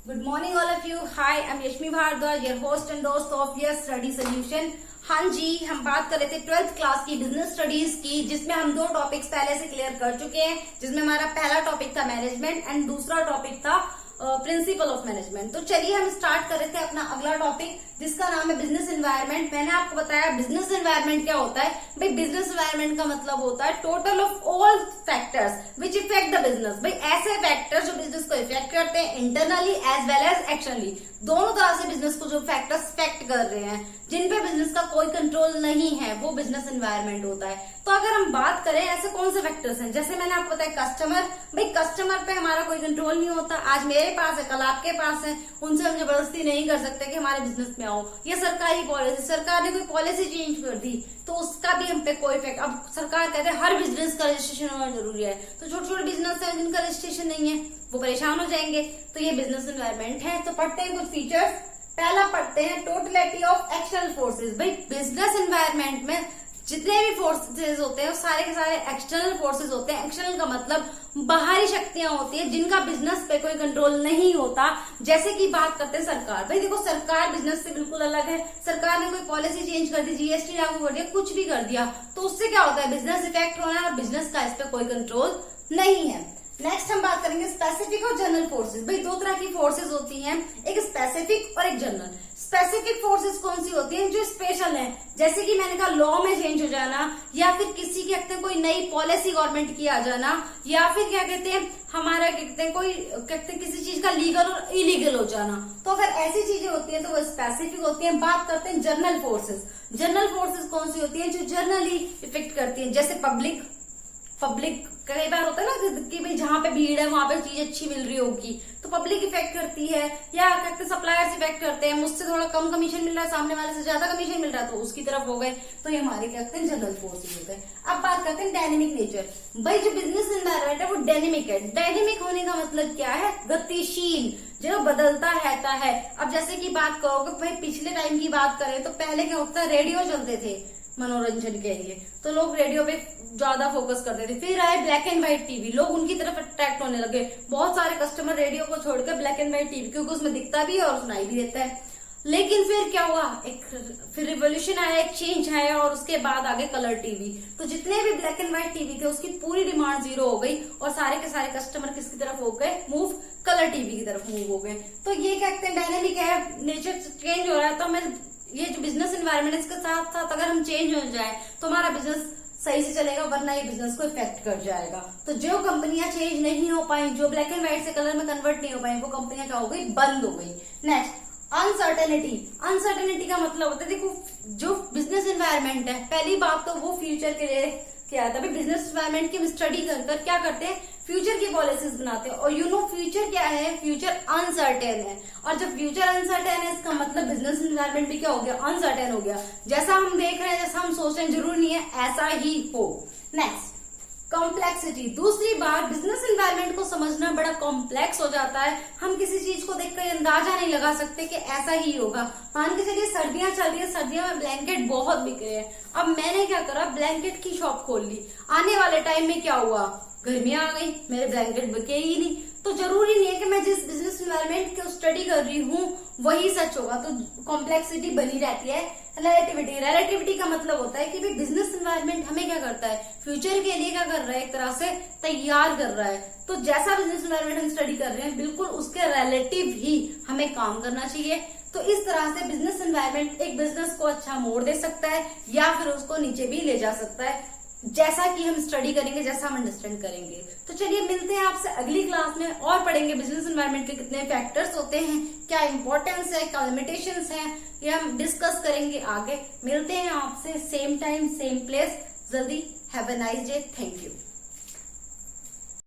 Good morning all of you. Hi, I'm Yashmi Bhardwaj, your host and host of Your Study Solution. हाँ जी, हम बात कर रहे थे 12th क्लास की बिजनेस स्टडीज की, जिसमें हम दो टॉपिक्स पहले से क्लियर कर चुके हैं, जिसमें हमारा पहला टॉपिक था मैनेजमेंट एंड दूसरा टॉपिक था प्रिंसिपल ऑफ मैनेजमेंट। तो चलिए हम स्टार्ट कर रहे थे अपना अगला टॉपिक, जिसका नाम है बिजनेस एनवायरनमेंट। मैंने आपको बताया बिजनेस एनवायरनमेंट क्या होता है। भाई बिजनेस एनवायरनमेंट का मतलब होता है total of all factors which affect the business. भाई ऐसे फैक्टर्स जो बिजनेस को इफेक्ट करते हैं internally as well as externally, दोनों तरह से बिजनेस को जो फैक्टर्स इफेक्ट कर रहे हैं, जिन पे बिजनेस का कोई कंट्रोल नहीं है, वो बिजनेस एनवायरनमेंट होता है। तो अगर हम बात करें ऐसे कौन से फैक्टर्स हैं, जैसे मैंने आपको बताया कस्टमर। भाई कस्टमर पे हमारा कोई कंट्रोल नहीं होता, आज मेरे पास है कल आपके पास है, उनसे हम जबरदस्ती नहीं कर सकते कि हमारे बिजनेस में आओ। ये सरकारी पॉलिसी, सरकार ने कोई पॉलिसी चेंज कर दी तो उसका भी हम पे कोई इफेक्ट। अब सरकार कहते हैं हर बिजनेस का रजिस्ट्रेशन होना जरूरी है, तो छोटे छोटे बिजनेस है जिनका रजिस्ट्रेशन नहीं है वो परेशान हो जाएंगे। तो ये बिजनेस एनवायरनमेंट है। तो पढ़ते हैं कुछ फीचर्स। पहला पढ़ते हैं टोटलिटी ऑफ एक्सटर्नल फोर्सेस। भाई बिजनेस एनवायरनमेंट में जितने भी फोर्सेस होते हैं वो सारे के सारे एक्सटर्नल फोर्सेस होते हैं। एक्सटर्नल का मतलब बाहरी शक्तियां होती है जिनका बिजनेस पे कोई कंट्रोल नहीं होता। जैसे कि बात करते हैं सरकार। भाई देखो सरकार बिजनेस से बिल्कुल अलग है। सरकार ने कोई पॉलिसी चेंज कर दी, जीएसटी लागू कर दिया, कुछ भी कर दिया, तो उससे क्या होता है बिजनेस इफेक्ट होना है और बिजनेस का इस पे कोई कंट्रोल नहीं है। नेक्स्ट हम बात करेंगे स्पेसिफिक और जनरल फोर्सेस। भाई दो तरह की फोर्सेस होती हैं, एक स्पेसिफिक और एक जनरल। स्पेसिफिक फोर्सेस कौन सी होती हैं? जो स्पेशल हैं, जैसे कि मैंने कहा लॉ में चेंज हो जाना, या फिर किसी के कहते हैं कोई नई पॉलिसी गवर्नमेंट की आ जाना, या फिर क्या कहते हैं हमारा क्या कहते हैं कोई कहते हैं किसी चीज का लीगल और इलीगल हो जाना। तो अगर ऐसी चीजें होती है तो वो स्पेसिफिक होती है। बात करते हैं जनरल फोर्सेस। जनरल फोर्सेस कौन सी होती है? जो जनरली इफेक्ट करती है, जैसे पब्लिक कई बार होता है ना कि भाई जहां पे भीड़ है वहां पे चीज अच्छी मिल रही होगी तो पब्लिक इफेक्ट करती है, या कहते सप्लायर्स इफेक्ट करते हैं, मुझसे थोड़ा कम कमीशन मिल रहा है, सामने वाले से ज्यादा कमीशन मिल रहा है तो उसकी तरफ हो गए। तो ये हमारे क्या कहते हैं जनरल फोर्सेस होते हैं। अब बात करते हैं डायनेमिक नेचर। भाई जो बिजनेस एनवायरनमेंट है वो डायनेमिक है। डायनेमिक होने का मतलब क्या है? गतिशील, जो बदलता रहता है। अब जैसे की बात करोगे भाई पिछले टाइम की बात करें तो पहले क्या होता है, रेडियो चलते थे मनोरंजन के लिए, तो लोग रेडियो पे ज्यादा फोकस करते थे। फिर आए ब्लैक एंड व्हाइट टीवी, लोग उनकी तरफ अट्रैक्ट होने लगे। बहुत सारे कस्टमर रेडियो को छोड़कर ब्लैक एंड व्हाइट टीवी, क्योंकि उसमें दिखता भी है और सुनाई भी देता है। लेकिन फिर क्या हुआ, फिर रिवोल्यूशन आया, एक चेंज आया और उसके बाद आगे कलर टीवी। तो जितने भी ब्लैक एंड व्हाइट टीवी थे उसकी पूरी डिमांड जीरो हो गई और सारे के सारे कस्टमर किसकी तरफ हो गए? मूव कलर टीवी की तरफ मूव हो गए। तो ये क्या कहते हैं डायनेमिक है, नेचर चेंज हो रहा है। तो हमें ये जो बिजनेस एनवायरनमेंट है इसके साथ साथ अगर हम चेंज हो जाए तो हमारा बिजनेस सही से चलेगा, वरना ये बिजनेस को इफेक्ट कर जाएगा। तो जो कंपनियां चेंज नहीं हो पाई, जो ब्लैक एंड व्हाइट से कलर में कन्वर्ट नहीं हो पाई, वो कंपनियां क्या हो गई? बंद हो गई। Next uncertainty. अनसर्टेनिटी का मतलब होता है देखो जो बिजनेस एनवायरनमेंट है, पहली बात तो वो फ्यूचर के लिए क्या आता है, बिजनेस एनवायरनमेंट की हम स्टडी कर क्या करते हैं, फ्यूचर की पॉलिसीज बनाते हैं। और यू नो फ्यूचर क्या है? फ्यूचर अनसर्टेन है। और जब फ्यूचर अनसर्टेन है इसका मतलब बिजनेस एनवायरनमेंट भी क्या हो गया? अनसर्टेन हो गया। जैसा हम देख रहे हैं, जैसा हम सोच रहे हैं, जरूरी नहीं है ऐसा ही हो। Next complexity. दूसरी बात, बिजनेस एनवायरनमेंट को समझना बड़ा कॉम्प्लेक्स हो जाता है। हम किसी चीज को देखकर अंदाजा नहीं लगा सकते कि ऐसा ही होगा। मान के चलिए सर्दियां चल रही है, सर्दियों में ब्लैंकेट बहुत बिक रहे हैं। अब मैंने क्या करा, ब्लैंकेट की शॉप खोल ली। आने वाले टाइम में क्या हुआ, गर्मियां आ गई, मेरे ब्लैंकेट बिके ही नहीं। तो जरूरी नहीं है कि मैं जिस बिजनेस एनवायरनमेंट को स्टडी कर रही हूँ वही सच होगा। तो कॉम्प्लेक्सिटी बनी रहती है। रिलेटिविटी का मतलब होता है कि भाई बिजनेस एनवायरनमेंट हमें क्या करता है, फ्यूचर के लिए क्या कर रहा है, एक तरह से तैयार कर रहा है। तो जैसा बिजनेस एनवायरनमेंट हम स्टडी कर रहे हैं बिल्कुल उसके रिलेटिव ही हमें काम करना चाहिए। तो इस तरह से बिजनेस एनवायरनमेंट एक बिजनेस को अच्छा मोड़ दे सकता है या फिर उसको नीचे भी ले जा सकता है, जैसा कि हम स्टडी करेंगे, जैसा हम अंडरस्टैंड करेंगे। तो चलिए मिलते हैं आपसे अगली क्लास में और पढ़ेंगे बिजनेस एनवायरनमेंट के कितने फैक्टर्स होते हैं, क्या इंपॉर्टेंस है, क्या लिमिटेशंस हैं, ये हम डिस्कस करेंगे आगे। मिलते हैं आपसे सेम टाइम सेम प्लेस जल्दी। Have a nice day. Thank you.